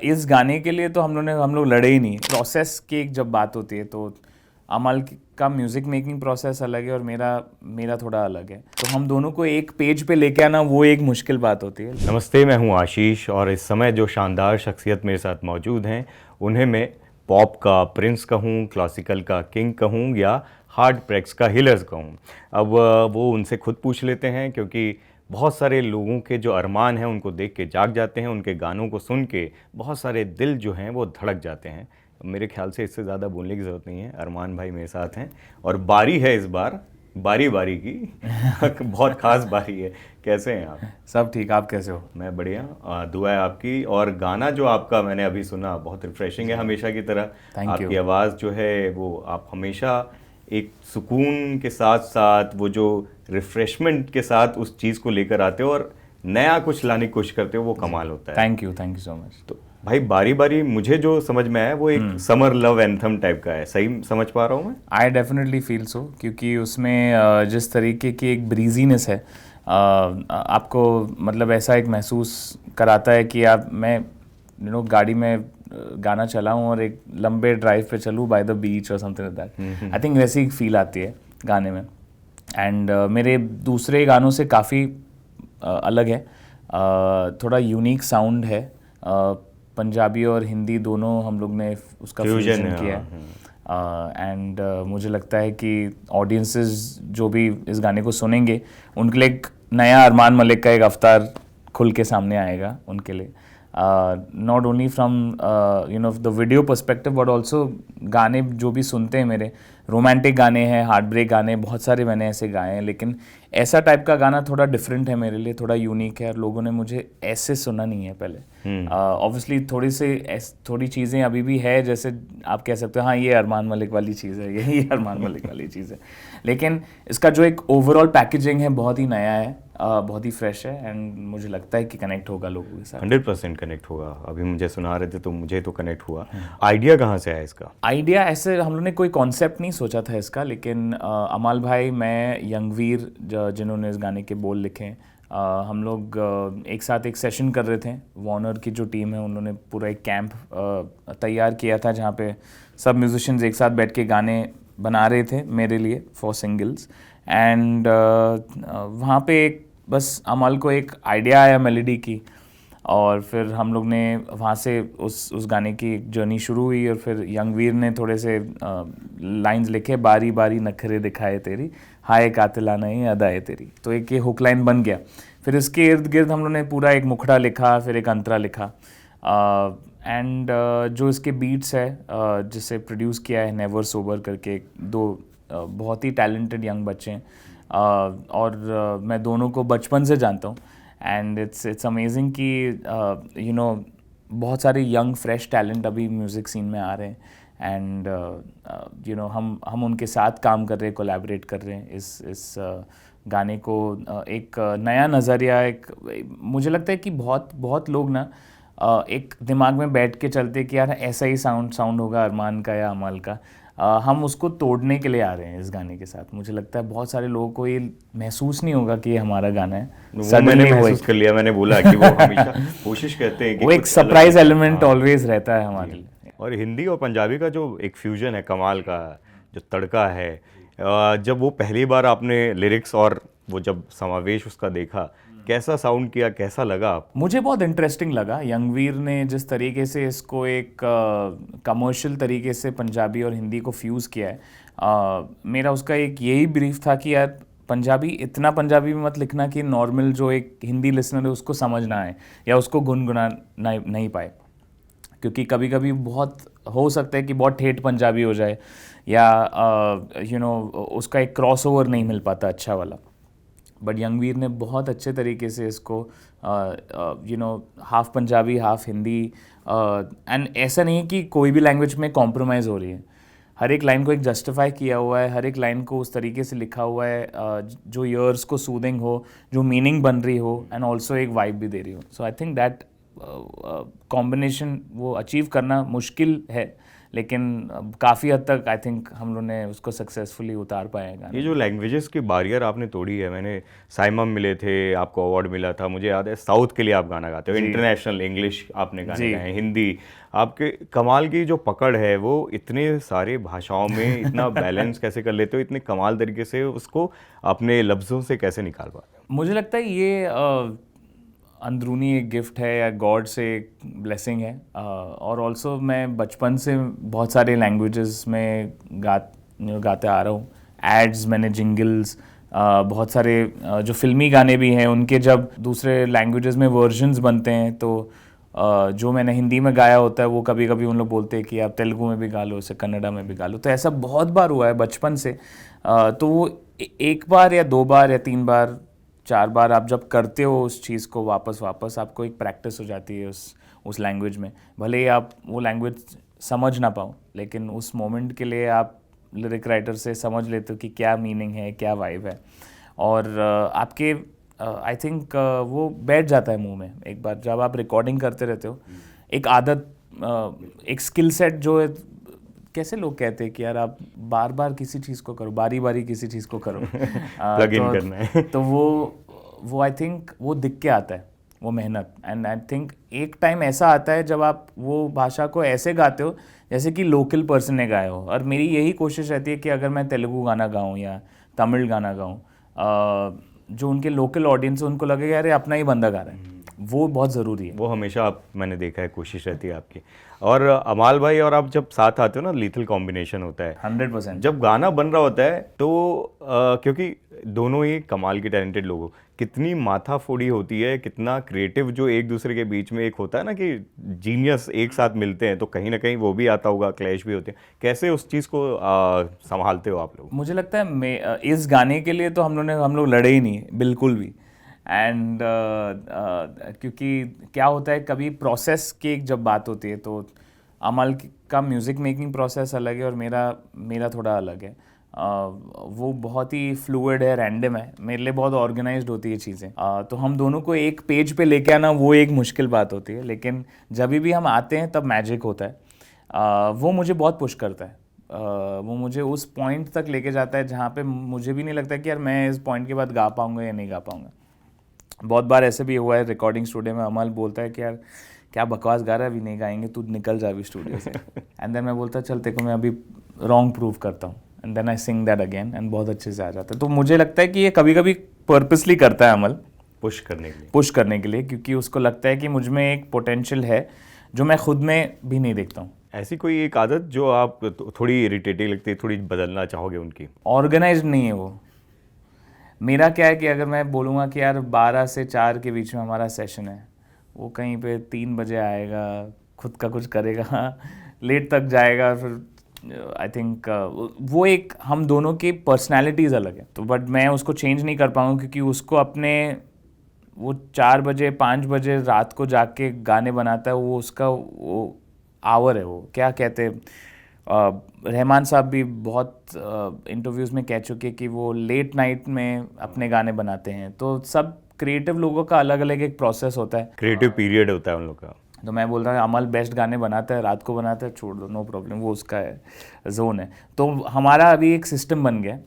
इस गाने के लिए तो हम लोग लड़े ही नहीं। प्रोसेस की एक जब बात होती है तो का म्यूज़िक मेकिंग प्रोसेस अलग है और मेरा मेरा थोड़ा अलग है, तो हम दोनों को एक पेज पे लेके आना वो एक मुश्किल बात होती है। नमस्ते, मैं हूं आशीष और इस समय जो शानदार शख्सियत मेरे साथ मौजूद हैं उन्हें मैं पॉप का प्रिंस कहूं, क्लासिकल का किंग कहूं या हार्ड प्रेक्स का हिलर्स कहूं। अब वो उनसे खुद पूछ लेते हैं, क्योंकि बहुत सारे लोगों के जो अरमान हैं उनको देख के जाग जाते हैं, उनके गानों को सुन के बहुत सारे दिल जो हैं वो धड़क जाते हैं। मेरे ख्याल से इससे ज़्यादा बोलने की ज़रूरत नहीं है। अरमान भाई मेरे साथ हैं और बारी है इस बार बारी बारी की बहुत खास बारी है। कैसे हैं आप? सब ठीक, आप कैसे हो? मैं बढ़िया। दुआ है आपकी। और गाना जो आपका मैंने अभी सुना बहुत रिफ्रेशिंग है, हमेशा की तरह। Thank you. आपकी आवाज़ जो है वो आप हमेशा एक सुकून के साथ साथ वो जो रिफ्रेशमेंट के साथ उस चीज़ को लेकर आते हो और नया कुछ लाने की कोशिश करते हो, वो कमाल होता है। Thank you so much. तो भाई बारी बारी मुझे जो समझ में आया वो एक समर लव एंथम टाइप का है। सही समझ पा रहा हूँ मैं? आई डेफिनेटली फील सो, क्योंकि उसमें जिस तरीके की एक ब्रीजीनेस है, आपको मतलब ऐसा एक महसूस कराता है कि आप मैं गाड़ी में गाना चलाऊं और एक लंबे ड्राइव पे चलूं बाय द बीच और something like that. I think वैसी एक फील आती है गाने में। एंड मेरे दूसरे गानों से काफ़ी अलग है, थोड़ा यूनिक साउंड है। पंजाबी और हिंदी दोनों हम लोग ने उसका फ्यूजन किया है। एंड मुझे लगता है कि ऑडियंसेस जो भी इस गाने को सुनेंगे उनके लिए एक नया अरमान मलिक का एक अवतार खुल के सामने आएगा उनके लिए। Not only from the video perspective but also गाने जो भी सुनते हैं मेरे रोमांटिक गाने हैं, हार्ट ब्रेक गाने, बहुत सारे मैंने ऐसे गाए हैं, लेकिन ऐसा टाइप का गाना थोड़ा डिफरेंट है मेरे लिए, थोड़ा यूनिक है और लोगों ने मुझे ऐसे सुना नहीं है पहले। ऑब्वियसली थोड़ी चीज़ें अभी भी है, जैसे आप कह सकते हो हाँ ये अरमान मलिक वाली चीज़ है, ये अरमान मलिक वाली चीज़ है, लेकिन इसका जो एक ओवरऑल पैकेजिंग है बहुत ही नया है, बहुत ही फ्रेश है एंड मुझे लगता है कि कनेक्ट होगा लोगों के साथ। 100% कनेक्ट होगा। अभी मुझे सुना रहे थे तो मुझे तो कनेक्ट हुआ। आइडिया कहाँ से आया इसका? आइडिया ऐसे हम लोग ने कोई कॉन्सेप्ट नहीं सोचा था इसका, लेकिन अमाल भाई, मैं, यंगवीर जिन्होंने इस गाने के बोल लिखे हैं, हम लोग एक साथ एक सेशन कर रहे थे। वार्नर की जो टीम है उन्होंने पूरा एक कैंप तैयार किया था जहाँ पे सब म्यूजिशियंस एक साथ बैठ के गाने बना रहे थे मेरे लिए फॉर सिंगल्स। एंड वहाँ पे एक बस अमल को एक आइडिया आया मेलोडी की, और फिर हम लोग ने वहाँ से उस गाने की एक जर्नी शुरू हुई। और फिर यंगवीर ने थोड़े से लाइंस लिखे, बारी बारी नखरे दिखाए तेरी, हाय कातिलाना ही अदाए तेरी, तो एक ये हुक लाइन बन गया। फिर इसके इर्द गिर्द हम लोग ने पूरा एक मुखड़ा लिखा, फिर एक अंतरा लिखा। एंड जो इसके बीट्स है जिसे प्रोड्यूस किया है नेवर सोबर करके दो बहुत ही टैलेंटेड यंग बच्चे हैं, और मैं दोनों को बचपन से जानता हूँ। एंड इट्स अमेजिंग कि बहुत सारे यंग फ्रेश टैलेंट अभी म्यूज़िक सीन में आ रहे हैं। एंड हम उनके साथ काम कर रहे हैं, कोलैबोरेट कर रहे हैं इस गाने को एक नया नज़रिया, एक मुझे लगता है कि बहुत बहुत लोग ना एक दिमाग में बैठ के चलते कि यार ऐसा ही साउंड होगा अरमान का या अमल का। हम उसको तोड़ने के लिए आ रहे हैं इस गाने के साथ। मुझे लगता है बहुत सारे लोगों को ये महसूस नहीं होगा कि ये हमारा गाना है। वो मैंने महसूस कर लिया। मैंने बोला कि वो हमेशा कोशिश करते हैं कि वो एक सरप्राइज एलिमेंट ऑलवेज रहता है हमारे लिए। और हिंदी और पंजाबी का जो एक फ्यूजन है, कमाल का जो तड़का है, जब वो पहली बार आपने लिरिक्स और वो जब समावेश उसका देखा, कैसा साउंड किया, कैसा लगा आप? मुझे बहुत इंटरेस्टिंग लगा यंगवीर ने जिस तरीके से इसको एक कमर्शियल तरीके से पंजाबी और हिंदी को फ्यूज़ किया है। मेरा उसका एक यही ब्रीफ था कि यार इतना पंजाबी में मत लिखना कि नॉर्मल जो एक हिंदी लिसनर है उसको समझ ना आए या उसको गुनगुना नहीं पाए, क्योंकि कभी कभी बहुत हो सकता है कि बहुत ठेठ पंजाबी हो जाए या उसका एक क्रॉस ओवर नहीं मिल पाता अच्छा वाला। बट यंगवीर ने बहुत अच्छे तरीके से इसको half Punjabi half Hindi, and ऐसा नहीं कि कोई भी लैंग्वेज में कॉम्प्रोमाइज़ हो रही है, हर एक लाइन को एक जस्टिफाई किया हुआ है, हर एक लाइन को उस तरीके से लिखा हुआ है जो ईयर्स को सूदिंग हो, जो मीनिंग बन रही हो एंड ऑल्सो एक वाइब भी दे रही हो। सो आई थिंक दैट कॉम्बिनेशन वो अचीव करना मुश्किल है, लेकिन काफ़ी हद तक आई थिंक हम लोग ने उसको सक्सेसफुली उतार पाए हैं गाने। ये जो लैंग्वेजेस की बैरियर आपने तोड़ी है, मैंने साइमम मिले थे, आपको अवार्ड मिला था, मुझे याद है साउथ के लिए आप गाना गाते हो, इंटरनेशनल इंग्लिश आपने गाने गाए, हिंदी, आपके कमाल की जो पकड़ है वो इतने सारे भाषाओं में इतना बैलेंस कैसे कर लेते हो, इतने कमाल तरीके से उसको अपने लफ्ज़ों से कैसे निकाल पाते हो? मुझे लगता है ये अंदरूनी एक गिफ्ट है या गॉड से एक ब्लेसिंग है। और ऑल्सो मैं बचपन से बहुत सारे लैंग्वेजेस में गाते आ रहा हूँ। एड्स मैंने जिंगल्स बहुत सारे जो फिल्मी गाने भी हैं उनके जब दूसरे लैंग्वेजेस में वर्जन्स बनते हैं तो जो मैंने हिंदी में गाया होता है वो कभी कभी उन लोग बोलते हैं कि आप तेलुगु में भी गा लो, उसे कन्नड़ा में भी गा लो। तो ऐसा बहुत बार हुआ है बचपन से। तो वो एक बार या 2 बार या 3 बार 4 बार आप जब करते हो उस चीज़ को वापस आपको एक प्रैक्टिस हो जाती है उस लैंग्वेज में। भले ही आप वो लैंग्वेज समझ ना पाओ लेकिन उस मोमेंट के लिए आप लिरिक राइटर से समझ लेते हो कि क्या मीनिंग है, क्या वाइब है। और आपके आई थिंक वो बैठ जाता है मुंह में एक बार जब आप रिकॉर्डिंग करते रहते हो। एक आदत, एक स्किल सेट जो है। कैसे लोग कहते हैं कि यार आप बार बार किसी चीज़ को करो, बारी बारी किसी चीज़ को करो। प्लग इन करना है। तो वो आई थिंक वो दिख के आता है वो मेहनत। एंड आई थिंक एक टाइम ऐसा आता है जब आप वो भाषा को ऐसे गाते हो जैसे कि लोकल पर्सन ने गाया हो। और मेरी यही कोशिश रहती है कि अगर मैं तेलुगु गाना गाऊँ या तमिल गाना गाऊँ, जो उनके लोकल ऑडियंस है उनको लगेगा यार अपना ही बंदा गा रहा है। वो बहुत ज़रूरी है। वो हमेशा आप, मैंने देखा है, कोशिश रहती है आपकी। और अमाल भाई और आप जब साथ आते हो ना, लीथल कॉम्बिनेशन होता है 100%। जब गाना बन रहा होता है तो क्योंकि दोनों ही कमाल के टैलेंटेड लोग हो, कितनी माथा फोड़ी होती है, कितना क्रिएटिव जो एक दूसरे के बीच में एक होता है ना कि जीनियस एक साथ मिलते हैं तो कहीं ना कहीं वो भी आता होगा, क्लैश भी होते हैं। कैसे उस चीज़ को संभालते हो आप लोग? मुझे लगता है इस गाने के लिए तो हम लोग लड़े ही नहीं बिल्कुल भी। एंड क्योंकि क्या होता है कभी प्रोसेस की जब बात होती है तो अमल का म्यूज़िक मेकिंग प्रोसेस अलग है और मेरा थोड़ा अलग है। वो बहुत ही फ्लूइड है, रैंडम है। मेरे लिए बहुत ऑर्गेनाइज्ड होती है चीज़ें। तो हम दोनों को एक पेज पे लेके आना वो एक मुश्किल बात होती है, लेकिन जब भी हम आते हैं तब मैजिक होता है। वो मुझे बहुत पुश करता है। वो मुझे उस पॉइंट तक लेके जाता है जहाँ पे मुझे भी नहीं लगता कि यार मैं इस पॉइंट के बाद गा पाऊँगा या नहीं गा पाऊँगा। बहुत बार ऐसे भी हुआ है रिकॉर्डिंग स्टूडियो में, अमल बोलता है कि यार क्या बकवास गा रहा है, अभी नहीं गाएंगे, तू निकल जा अभी स्टूडियो से। एंड देन मैं बोलता चल तेरे को मैं अभी रॉन्ग प्रूव करता हूँ। And then I sing that again and बहुत अच्छे से आ जाता है। तो मुझे लगता है कि ये कभी कभी पर्पसली करता है अमल, पुश करने के लिए, क्योंकि उसको लगता है कि मुझ में एक पोटेंशियल है जो मैं खुद में भी नहीं देखता हूँ। ऐसी कोई एक आदत जो आप थोड़ी इरिटेटिंग लगती है, थोड़ी बदलना चाहोगे उनकी? ऑर्गेनाइज्ड नहीं है वो। मेरा क्या है कि अगर मैं बोलूँगा कि यार 12 से 4 के बीच में हमारा सेशन है, वो कहीं पे 3 बजे आएगा, खुद का कुछ करेगा, लेट तक जाएगा, फिर आई थिंक वो एक हम दोनों की पर्सनैलिटीज़ अलग है। तो बट मैं उसको चेंज नहीं कर पाऊँगा क्योंकि उसको अपने वो 4 बजे 5 बजे रात को जाके गाने बनाता है, वो उसका वो आवर है। वो क्या कहते हैं, रहमान साहब भी बहुत इंटरव्यूज़ में कह चुके कि वो लेट नाइट में अपने गाने बनाते हैं। तो सब क्रिएटिव लोगों का अलग अलग एक प्रोसेस होता है, क्रिएटिव पीरियड होता है उन लोग का। तो मैं बोल रहा हूँ अमल बेस्ट गाने बनाता है, रात को बनाता है, छोड़ दो, नो प्रॉब्लम, वो उसका है, जोन है। तो हमारा अभी एक सिस्टम बन गया,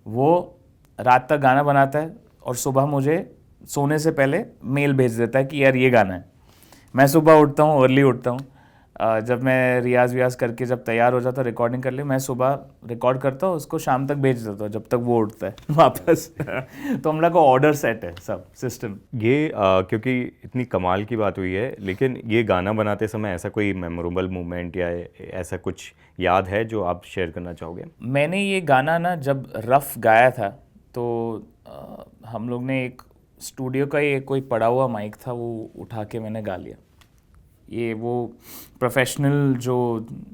वो रात तक गाना बनाता है और सुबह मुझे सोने से पहले मेल भेज देता है कि यार ये गाना है। मैं सुबह उठता हूँ, अर्ली उठता हूँ, जब मैं रियाज व्याज करके जब तैयार हो जाता हूँ रिकॉर्डिंग कर लिया, मैं सुबह रिकॉर्ड करता हूँ, उसको शाम तक भेज देता हूँ जब तक वो उठता है वापस। तो हम लोग का ऑर्डर सेट है सब सिस्टम। ये क्योंकि इतनी कमाल की बात हुई है, लेकिन ये गाना बनाते समय ऐसा कोई मेमोरेबल मोमेंट या ऐसा कुछ याद है जो आप शेयर करना चाहोगे? मैंने ये गाना ना जब रफ गाया था तो हम लोग ने एक स्टूडियो का ही कोई पड़ा हुआ माइक था, वो उठा के मैंने गा लिया। ये वो प्रोफेशनल जो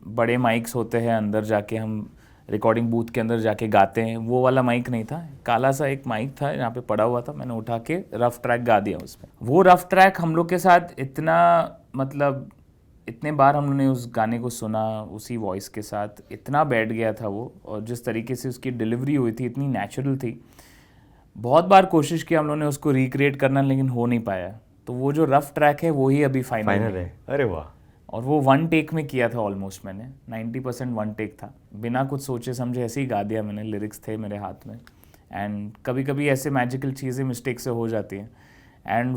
बड़े माइक्स होते हैं, अंदर जाके हम रिकॉर्डिंग बूथ के अंदर जाके गाते हैं, वो वाला माइक नहीं था, काला सा एक माइक था यहाँ पे पड़ा हुआ था, मैंने उठा के रफ ट्रैक गा दिया उसमें। वो रफ ट्रैक हम लोग के साथ इतना, मतलब इतने बार हम लोगों ने उस गाने को सुना, उसी वॉइस के साथ इतना बैठ गया था वो, और जिस तरीके से उसकी डिलीवरी हुई थी इतनी नेचुरल थी। बहुत बार कोशिश की हम लोगों ने उसको रिक्रिएट करना, लेकिन हो नहीं पाया। तो वो जो रफ ट्रैक है वो ही अभी फाइनल है। अरे वाह। और वो वन टेक में किया था ऑलमोस्ट, मैंने 90% वन टेक था, बिना कुछ सोचे समझे ऐसे ही गा दिया मैंने, लिरिक्स थे मेरे हाथ में। एंड कभी कभी ऐसे मैजिकल चीज़ें मिस्टेक से हो जाती हैं एंड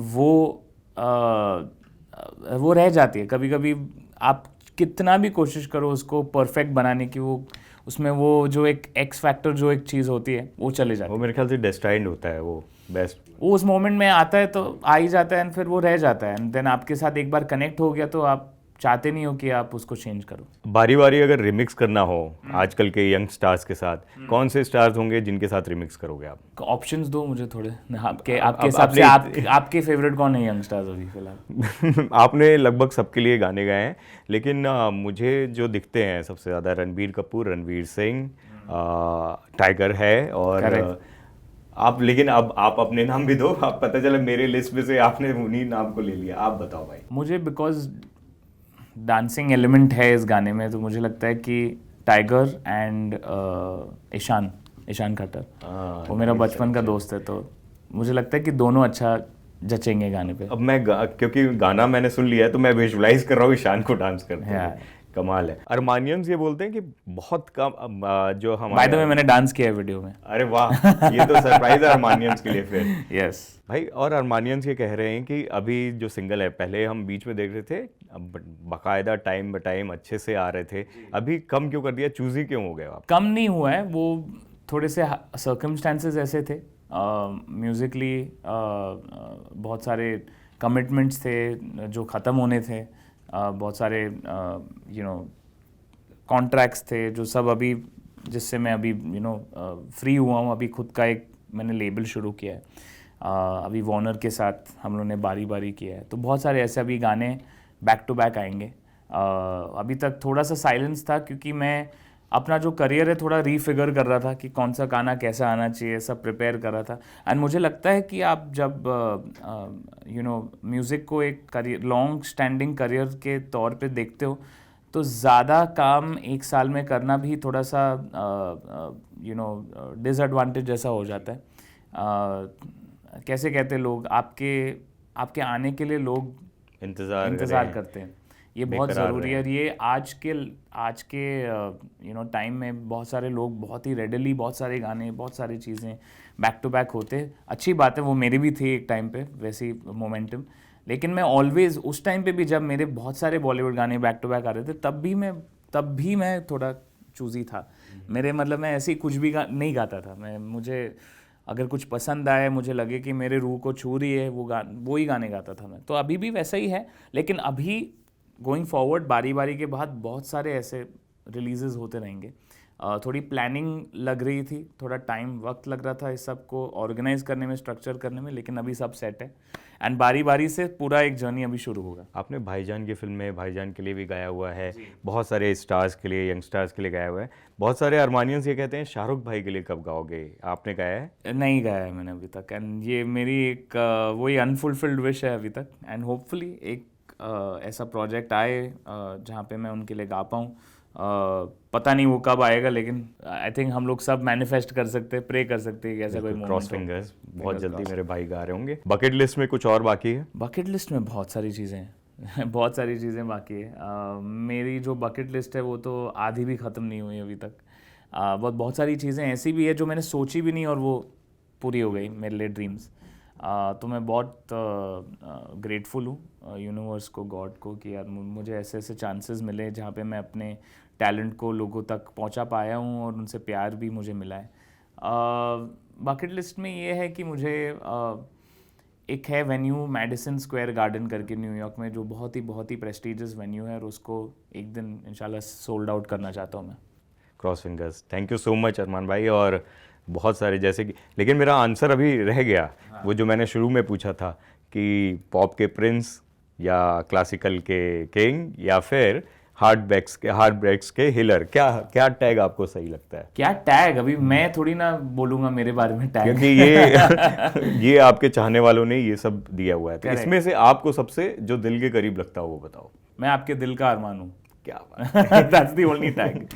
वो रह जाती है। कभी कभी आप कितना भी कोशिश करो उसको परफेक्ट बनाने की, वो उसमें वो जो एक एक्स फैक्टर जो एक चीज़ होती है वो चले जाती वो है। मेरे ख्याल से डेस्टाइंड होता है वो बेस्ट। वो उस मोमेंट में आता है तो आ ही जाता है एंड फिर वो रह जाता है एंड देन आपके साथ एक बार कनेक्ट हो गया तो आप चाहते नहीं हो कि आप उसको चेंज करो। बारी बारी अगर रिमिक्स करना हो आजकल के यंग स्टार्स के साथ, कौन से स्टार्स होंगे जिनके साथ रिमिक्स करोगे आप? ऑप्शंस दो मुझे थोड़े, आपके अब हिसाब से आपके फेवरेट कौन है यंगस्टर्स अभी फिलहाल? आपने लगभग सबके लिए गाने गाए हैं, लेकिन मुझे जो दिखते हैं सबसे ज़्यादा रणबीर कपूर, रणवीर सिंह, टाइगर है और आप, लेकिन अब आप अपने नाम भी दो। आप पता चला मेरे लिस्ट में से आपने उन्हीं नाम को ले लिया, आप बताओ भाई। मुझे बिकॉज डांसिंग एलिमेंट है इस गाने में तो मुझे लगता है कि टाइगर एंड ईशान खट्टर, वो मेरा बचपन का दोस्त है तो मुझे लगता है कि दोनों अच्छा जचेंगे गाने पे। अब मैं क्योंकि गाना मैंने सुन लिया है तो मैं विजुलाइज कर रहा हूँ ईशान को डांस करते Yeah. हैं। कमाल है। अरमानियंस ये बोलते हैं कि बहुत कम जो बाय द हमारे, वे मैंने डांस किया है वीडियो में। अरे वाह, ये तो सरप्राइज है अरमानियंस के लिए फिर। यस भाई, और अरमानियंस ये कह रहे हैं कि अभी जो सिंगल है, पहले हम बीच में देख रहे थे अब बाकायदा टाइम ब टाइम अच्छे से आ रहे थे, अभी कम क्यों कर दिया, चूजी क्यों हो गए आप? कम नहीं हुआ है, वो थोड़े से सर्कमस्टांसेस ऐसे थे म्यूज़िकली, बहुत सारे कमिटमेंट्स थे जो ख़त्म होने थे, बहुत सारे कॉन्ट्रैक्ट्स थे जो सब अभी, जिससे मैं अभी फ्री हुआ हूँ। अभी खुद का एक मैंने लेबल शुरू किया है, अभी वॉर्नर के साथ हम लोगों ने बारी बारी किया है, तो बहुत सारे ऐसे अभी गाने बैक टू बैक आएंगे। अभी तक थोड़ा सा साइलेंस था क्योंकि मैं अपना जो करियर है थोड़ा रीफिगर कर रहा था कि कौन सा गाना कैसा आना चाहिए, सब प्रिपेयर कर रहा था। एंड मुझे लगता है कि आप जब म्यूज़िक को एक करियर, लॉन्ग स्टैंडिंग करियर के तौर पे देखते हो तो ज़्यादा काम एक साल में करना भी थोड़ा सा डिसएडवांटेज जैसा हो जाता है। कैसे कहते हैं लोग, आपके आने के लिए लोग इंतज़ार करते हैं, ये बहुत ज़रूरी है। ये आज के टाइम में बहुत सारे लोग बहुत ही रेडली बहुत सारे गाने, बहुत सारी चीज़ें बैक टू बैक होते हैं, अच्छी बात है, वो मेरी भी थी एक टाइम पे वैसी मोमेंटम। लेकिन मैं ऑलवेज उस टाइम पे भी जब मेरे बहुत सारे बॉलीवुड गाने बैक टू बैक आ रहे थे तब भी मैं थोड़ा चूजी था। मेरे मतलब मैं ऐसे ही कुछ भी नहीं गाता था। मुझे अगर कुछ पसंद आए, मुझे लगे कि मेरे रूह को छू रही है, वो ही गाने गाता था मैं। तो अभी भी वैसा ही है, लेकिन अभी गोइंग फॉरवर्ड बारी बारी के बाद बहुत सारे ऐसे रिलीजेस होते रहेंगे। थोड़ी प्लानिंग लग रही थी, थोड़ा टाइम वक्त लग रहा था इस सब को ऑर्गेनाइज करने में, स्ट्रक्चर करने में, लेकिन अभी सब सेट है एंड बारी बारी से पूरा एक जर्नी अभी शुरू होगा। आपने भाईजान की फिल्म में भाईजान के लिए भी गाया हुआ है, बहुत सारे स्टार्स के लिए, यंग स्टार्स के लिए गाया हुआ है। बहुत सारे अरमानियंस ये कहते हैं शाहरुख भाई के लिए कब गाओगे, आपने गाया है? नहीं गाया है मैंने अभी तक एंड ये मेरी एक वही अनफुलफिल्ड विश है अभी तक एंड होपफुली एक ऐसा प्रोजेक्ट आए जहाँ पे मैं उनके लिए गा पाऊँ। पता नहीं वो कब आएगा, लेकिन आई थिंक हम लोग सब मैनिफेस्ट कर सकते हैं, प्रे कर सकते हैं कि ऐसा कोई मोमेंट क्रॉस फिंगर्स, बहुत जल्दी मेरे भाई गा रहे होंगे। बकेट लिस्ट में कुछ और बाकी है? बकेट लिस्ट में बहुत सारी चीज़ें हैं बहुत सारी चीज़ें बाकी है। मेरी जो बकेट लिस्ट है वो तो आधी भी ख़त्म नहीं हुई अभी तक। बहुत सारी चीज़ें ऐसी भी है जो मैंने सोची भी नहीं और वो पूरी हो गई मेरे लिए, ड्रीम्स। तो मैं बहुत ग्रेटफुल हूँ यूनिवर्स को, गॉड को, कि यार मुझे ऐसे ऐसे चांसेस मिले जहाँ पे मैं अपने टैलेंट को लोगों तक पहुँचा पाया हूँ और उनसे प्यार भी मुझे मिला है। बकेट लिस्ट में ये है कि मुझे एक है वेन्यू मैडिसन स्क्वायर गार्डन करके न्यूयॉर्क में, जो बहुत ही प्रेस्टिजियस वेन्यू है और उसको एक दिन इंशाल्लाह सोल्ड आउट करना चाहता हूँ मैं। Cross fingers. Thank you so much Arman भाई। और बहुत सारे जैसे कि, लेकिन मेरा आंसर अभी रह गया। वो जो मैंने शुरू में पूछा था कि पॉप के प्रिंस या क्लासिकल के किंग या फिर हार्ट ब्रेक्स के हिलर, क्या टैग आपको सही लगता है? क्या टैग? अभी मैं थोड़ी ना बोलूंगा मेरे बारे में टैग, क्योंकि ये आपके चाहने वालों ने ये सब दिया हुआ है, तो इसमें से आपको सबसे जो दिल के करीब लगता हो वो बताओ। मैं आपके दिल का अरमान हूँ। क्या बात है। That's the only tag.